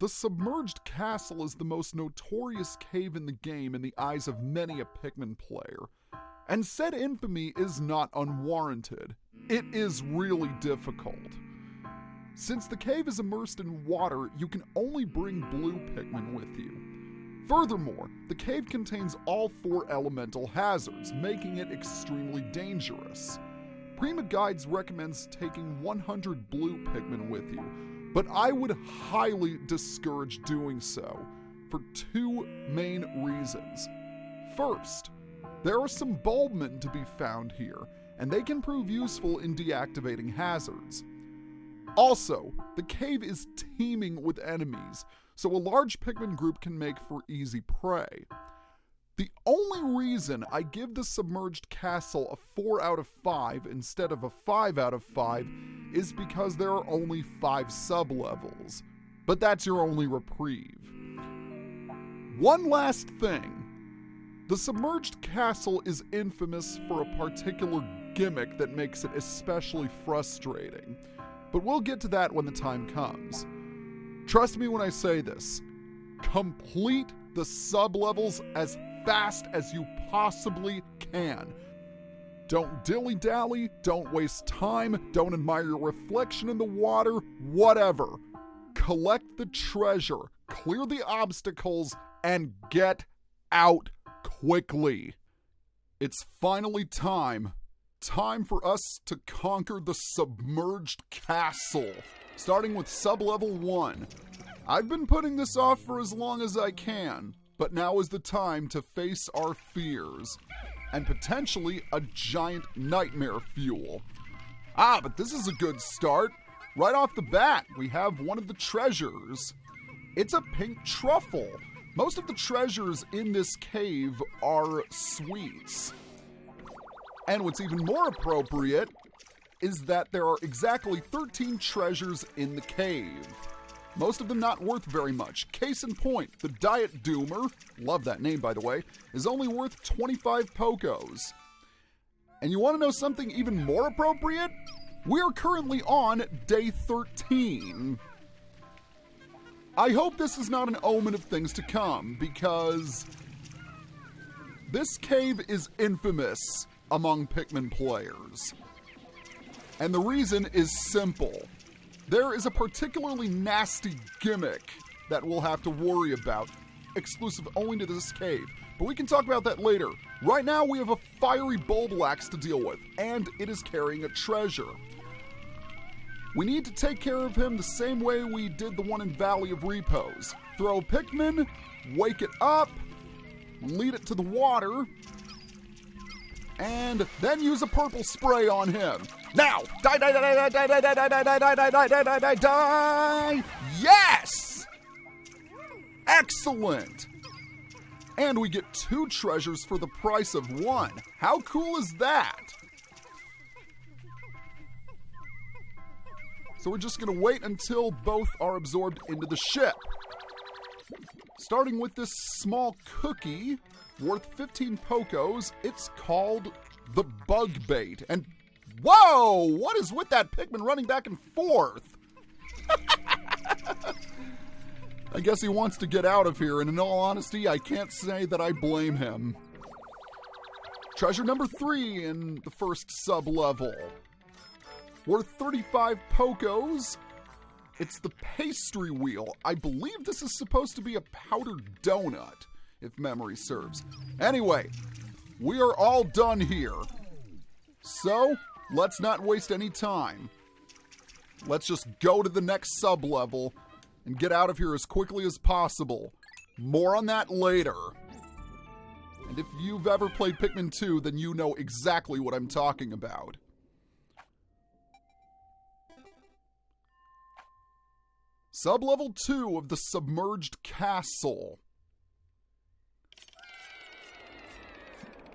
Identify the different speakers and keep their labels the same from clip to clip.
Speaker 1: The Submerged Castle is the most notorious cave in the game in the eyes of many a Pikmin player, and said infamy is not unwarranted. It is really difficult. Since the cave is immersed in water, you can only bring blue Pikmin with you. Furthermore, the cave contains all 4 elemental hazards, making it extremely dangerous. Prima Guides recommends taking 100 blue Pikmin with you, but I would highly discourage doing so for 2 main reasons. First, there are some bulbmen to be found here, and they can prove useful in deactivating hazards. Also, the cave is teeming with enemies, so a large Pikmin group can make for easy prey. The only reason I give the Submerged Castle a 4 out of 5 instead of a 5 out of 5 is because there are only 5 sublevels, but that's your only reprieve. One last thing. The Submerged Castle is infamous for a particular gimmick that makes it especially frustrating, but we'll get to that when the time comes. Trust me when I say this. Complete the sublevels as fast as you possibly can. Don't dilly-dally, don't waste time, don't admire your reflection in the water, whatever. Collect the treasure, clear the obstacles, and get out quickly. It's finally time. Time for us to conquer the Submerged Castle, starting with sublevel 1. I've been putting this off for as long as I can, but now is the time to face our fears, and potentially a giant nightmare fuel. But this is a good start. Right off the bat, we have one of the treasures. It's a pink truffle. Most of the treasures in this cave are sweets. And what's even more appropriate is that there are exactly 13 treasures in the cave. Most of them not worth very much. Case in point, the Diet Doomer, love that name by the way, is only worth 25 Pokos. And you want to know something even more appropriate? We're currently on day 13. I hope this is not an omen of things to come, because this cave is infamous among Pikmin players. And the reason is simple. There is a particularly nasty gimmick that we'll have to worry about, exclusive only to this cave. But we can talk about that later. Right now we have a fiery Bulblax to deal with, and it is carrying a treasure. We need to take care of him the same way we did the one in Valley of Repose. Throw Pikmin, wake it up, lead it to the water, and then use a purple spray on him. Now! Die, die, die, die, die, die, die, die, die, die, die, die, die, die, die, die! Yes! Excellent! And we get 2 treasures for the price of 1. How cool is that? So we're just gonna wait until both are absorbed into the ship. Starting with this small cookie, worth 15 Pokos, it's called the Bug Bait. And whoa! What is with that Pikmin running back and forth? I guess he wants to get out of here, and in all honesty, I can't say that I blame him. Treasure number 3 in the first sub-level. Worth 35 Pokos. It's the pastry wheel. I believe this is supposed to be a powdered donut, if memory serves. Anyway, we are all done here. So, let's not waste any time. Let's just go to the next sub-level and get out of here as quickly as possible. More on that later. And if you've ever played Pikmin 2, then you know exactly what I'm talking about. Sublevel 2 of the Submerged Castle.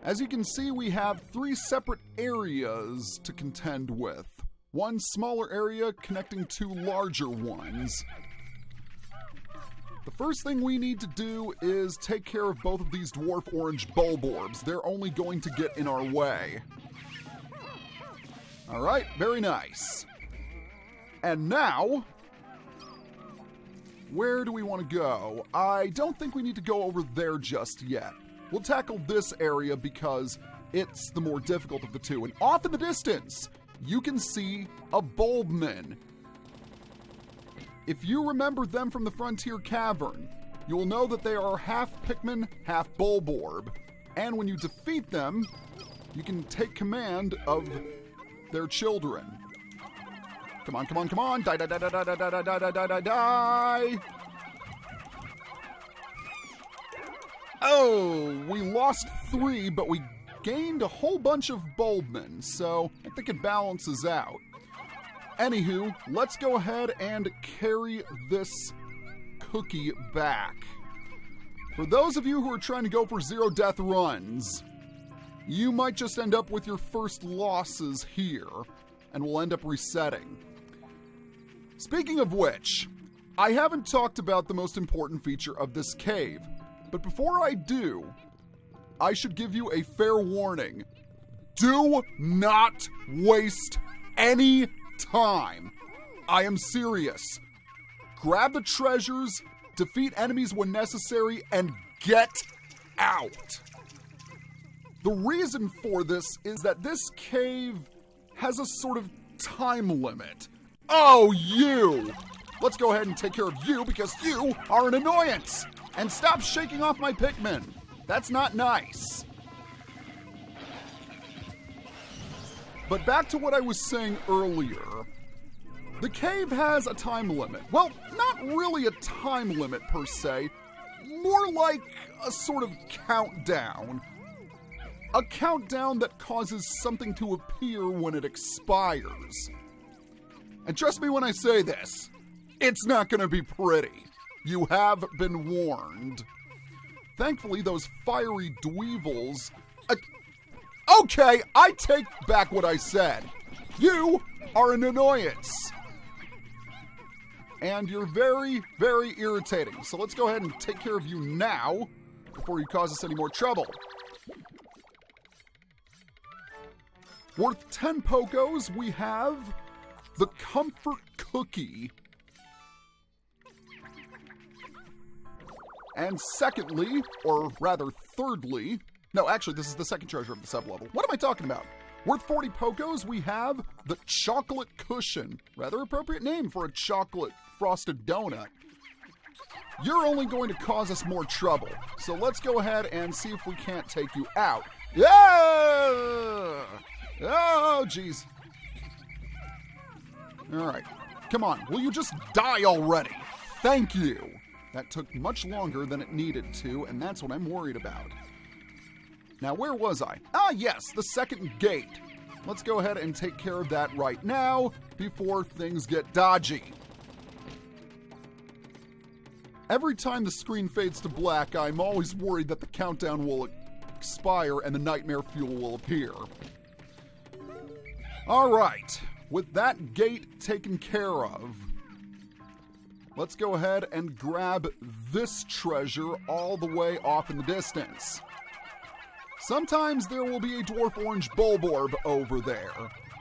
Speaker 1: As you can see, we have 3 separate areas to contend with. One smaller area connecting 2 larger ones. The first thing we need to do is take care of both of these dwarf orange Bulborbs. They're only going to get in our way. Alright, very nice. And now, where do we want to go? I don't think we need to go over there just yet. We'll tackle this area because it's the more difficult of the two. And off in the distance, you can see a Bulbmin. If you remember them from the Frontier Cavern, you will know that they are half Pikmin, half Bulborb. And when you defeat them, you can take command of their children. Come on, come on, come on. Die, die, die, die, die, die, die, die, die, die, die. Oh, we lost 3, but we gained a whole bunch of Bulbmin, so I think it balances out. Anywho, let's go ahead and carry this cookie back. For those of you who are trying to go for 0 death runs, you might just end up with your first losses here, and we'll end up resetting. Speaking of which, I haven't talked about the most important feature of this cave, but before I do, I should give you a fair warning. Do not waste any time. I am serious. Grab the treasures, defeat enemies when necessary, and get out. The reason for this is that this cave has a sort of time limit. Oh, you! Let's go ahead and take care of you because you are an annoyance! And stop shaking off my Pikmin! That's not nice. But back to what I was saying earlier. The cave has a time limit. Well, not really a time limit per se. More like a sort of countdown. A countdown that causes something to appear when it expires. And trust me when I say this, it's not going to be pretty. You have been warned. Thankfully, those fiery dweevils... Okay, I take back what I said. You are an annoyance. And you're very, very irritating. So let's go ahead and take care of you now before you cause us any more trouble. Worth 10 Pokos, we have the Comfort Cookie. And secondly, or rather thirdly, no, actually this is the second treasure of the sublevel. What am I talking about? Worth 40 Pokos, we have the Chocolate Cushion. Rather appropriate name for a chocolate frosted donut. You're only going to cause us more trouble. So let's go ahead and see if we can't take you out. Yeah! Oh, jeez. All right. Come on. Will you just die already? Thank you. That took much longer than it needed to, and that's what I'm worried about. Now, where was I? Ah, yes, the second gate. Let's go ahead and take care of that right now before things get dodgy. Every time the screen fades to black, I'm always worried that the countdown will expire and the nightmare fuel will appear. All right, with that gate taken care of, let's go ahead and grab this treasure all the way off in the distance. Sometimes there will be a dwarf orange Bulborb over there,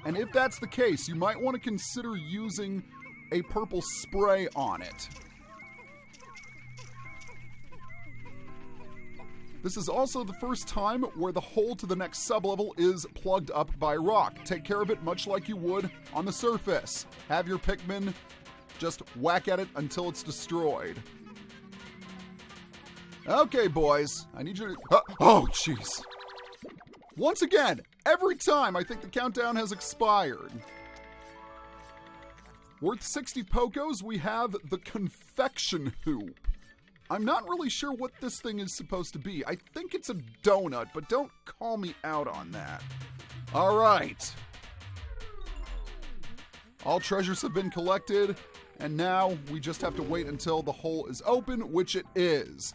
Speaker 1: and if that's the case, you might want to consider using a purple spray on it. This is also the first time where the hole to the next sublevel is plugged up by rock. Take care of it much like you would on the surface. Have your Pikmin just whack at it until it's destroyed. Okay, boys. I need you to... Oh, jeez. Once again, every time I think the countdown has expired. Worth 60 Pokos, we have the Confection Hoop. I'm not really sure what this thing is supposed to be. I think it's a donut, but don't call me out on that. All right. All treasures have been collected, and now we just have to wait until the hole is open, which it is.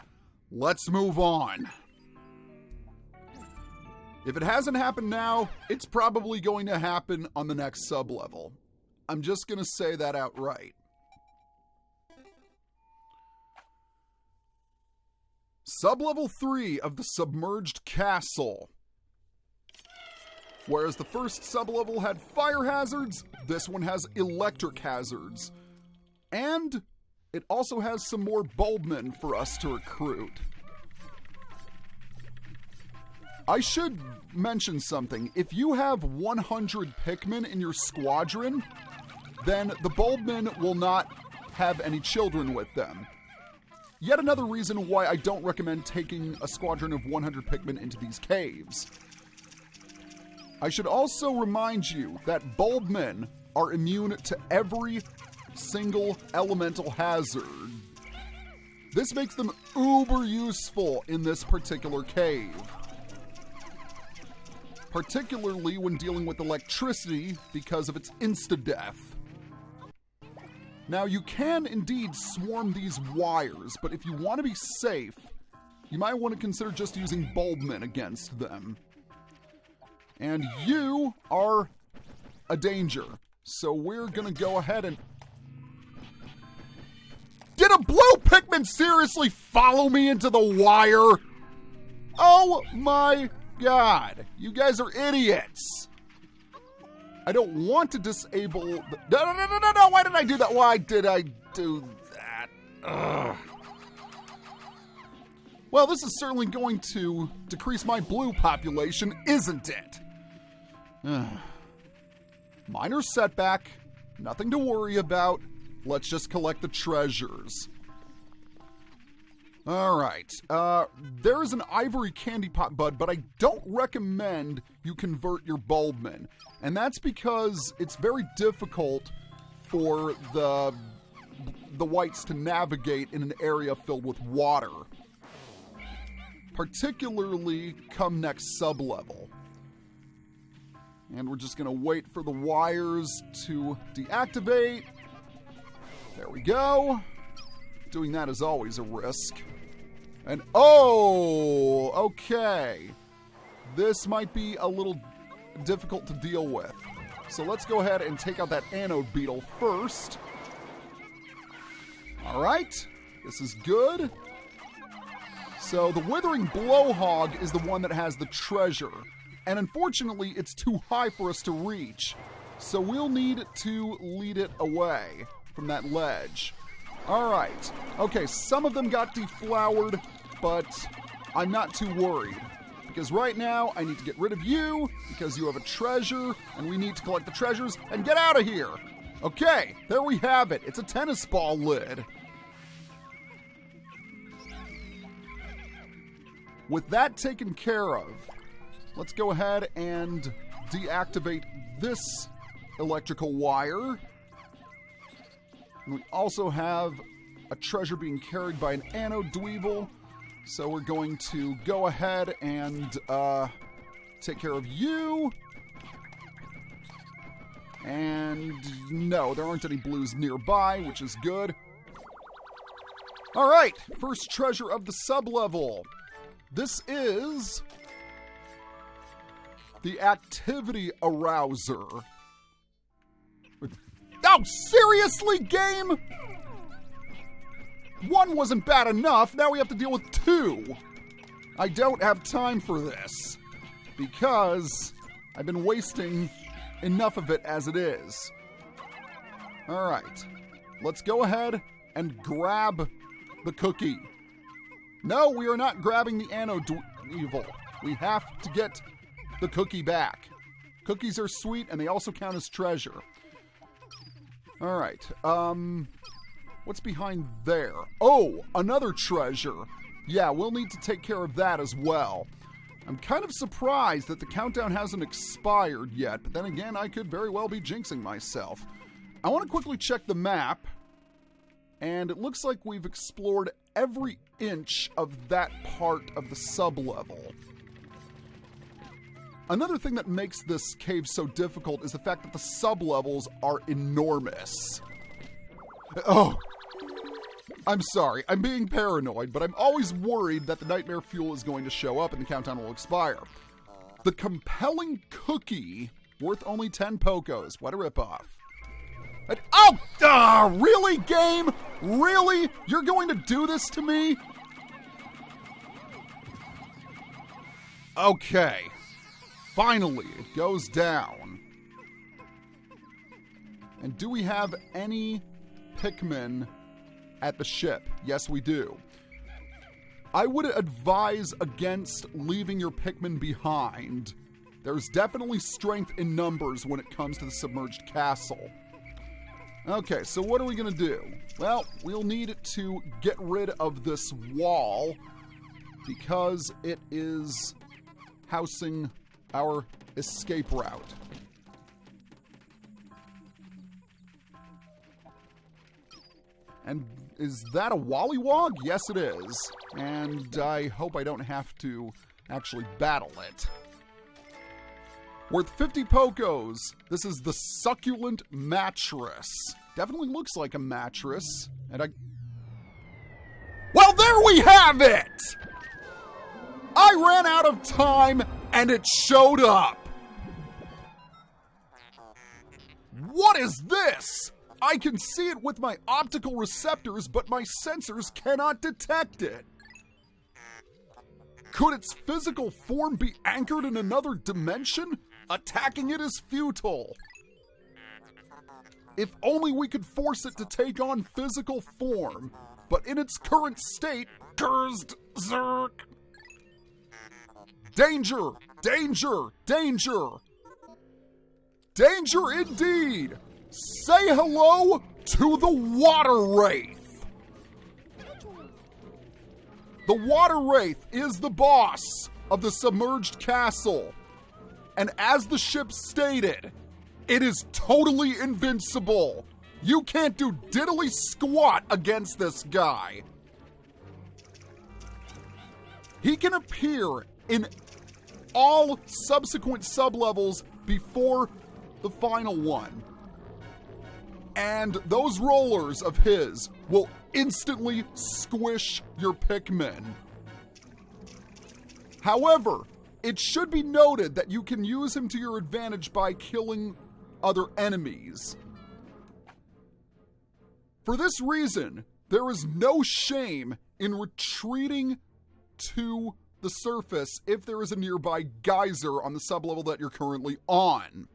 Speaker 1: Let's move on. If it hasn't happened now, it's probably going to happen on the next sublevel. I'm just going to say that outright. Sublevel 3 of the Submerged Castle. Whereas the first sublevel had fire hazards, this one has electric hazards. And it also has some more bulbmen for us to recruit. I should mention something. If you have 100 Pikmin in your squadron, then the bulbmen will not have any children with them. Yet another reason why I don't recommend taking a squadron of 100 Pikmin into these caves. I should also remind you that bulbmen are immune to every single elemental hazard. This makes them uber useful in this particular cave. Particularly when dealing with electricity because of its insta-death. Now, you can indeed swarm these wires, but if you want to be safe, you might want to consider just using bulbmen against them. And you are a danger, so we're going to go ahead and... Did a blue Pikmin seriously follow me into the wire? Oh my God, you guys are idiots. I don't want to disable the... No, why did I do that? Why did I do that? Ugh. Well, this is certainly going to decrease my blue population, isn't it? Minor setback, nothing to worry about. Let's just collect the treasures. All right, there is an ivory candy pot bud, but I don't recommend you convert your bulbmen. And that's because it's very difficult for the whites to navigate in an area filled with water. Particularly come next sublevel. And we're just gonna wait for the wires to deactivate. There we go. Doing that is always a risk. And oh, okay. This might be a little difficult to deal with. So let's go ahead and take out that anode beetle first. All right, this is good. So the withering blowhog is the one that has the treasure. And unfortunately, it's too high for us to reach. So we'll need to lead it away from that ledge. All right. Okay, some of them got deflowered, but I'm not too worried. Because right now, I need to get rid of you, because you have a treasure, and we need to collect the treasures and get out of here. Okay, there we have it. It's a tennis ball lid. With that taken care of, let's go ahead and deactivate this electrical wire. And we also have a treasure being carried by an anode dweevil. So we're going to go ahead and take care of you. And no, there aren't any blues nearby, which is good. All right, first treasure of the sublevel. This is the activity arouser. Oh, seriously, game? One wasn't bad enough, now we have to deal with two. I don't have time for this, because I've been wasting enough of it as it is. All right, let's go ahead and grab the cookie. No, we are not grabbing the anode evil. We have to get the cookie back. Cookies are sweet, and they also count as treasure. All right, what's behind there? Oh, another treasure. Yeah, we'll need to take care of that as well. I'm kind of surprised that the countdown hasn't expired yet, but then again, I could very well be jinxing myself. I want to quickly check the map, and it looks like we've explored every inch of that part of the sublevel. Another thing that makes this cave so difficult is the fact that the sublevels are enormous. Oh, I'm sorry, I'm being paranoid, but I'm always worried that the nightmare fuel is going to show up and the countdown will expire. The compelling cookie, worth only 10 Pokos. What a ripoff. Really, game? Really? You're going to do this to me? Okay. Finally, it goes down. And do we have any Pikmin at the ship. Yes, we do. I would advise against leaving your Pikmin behind. There's definitely strength in numbers when it comes to the Submerged Castle. Okay, so what are we going to do? Well, we'll need to get rid of this wall because it is housing our escape route. And is that a Wollywog? Yes, it is. And I hope I don't have to actually battle it. Worth 50 Pokos. This is the Succulent Mattress. Definitely looks like a mattress. And well, there we have it! I ran out of time and it showed up. What is this? I can see it with my optical receptors, but my sensors cannot detect it. Could its physical form be anchored in another dimension? Attacking it is futile. If only we could force it to take on physical form, but in its current state, cursed Zerk. Danger! Danger! Danger! Danger indeed! Say hello to the Water Wraith! The Water Wraith is the boss of the Submerged Castle. And as the ship stated, it is totally invincible. You can't do diddly squat against this guy. He can appear in all subsequent sublevels before the final one. And those rollers of his will instantly squish your Pikmin. However, it should be noted that you can use him to your advantage by killing other enemies. For this reason, there is no shame in retreating to the surface if there is a nearby geyser on the sublevel that you're currently on.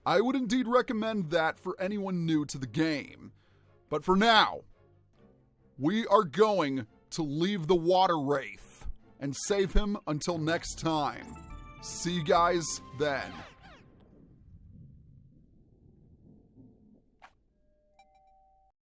Speaker 1: I would indeed recommend that for anyone new to the game. But for now, we are going to leave the Water Wraith and save him until next time. See you guys then.